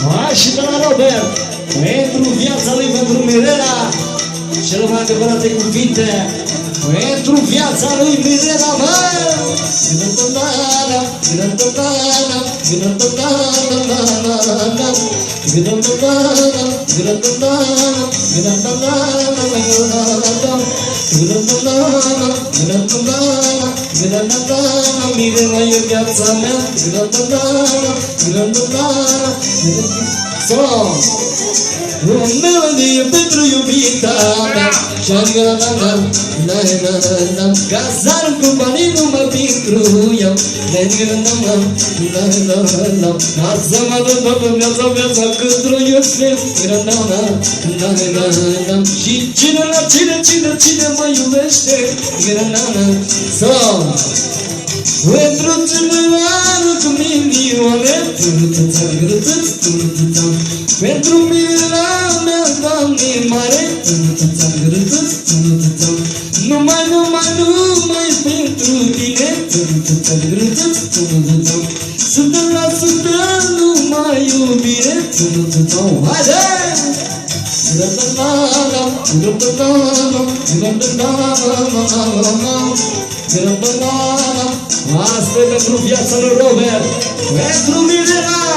Hai și de la Robert, pentru viața lui, pentru Mirela, cele mai adevărate cuvinte, pentru viața lui Mirela, mă! Mirela e viața mea. O melodie pentru iubita mea. Casarul cu banii numai pentru eu. Să mă dă toată viața cât trăiesc. Și cine mă iubește. Pentru cineva cu milioane. Pentru Mirela mea, Doamne mare. Numai pentru tine. 100% numai iubire. Haide! Asta e pentru viața lui Robert, pentru Mirela.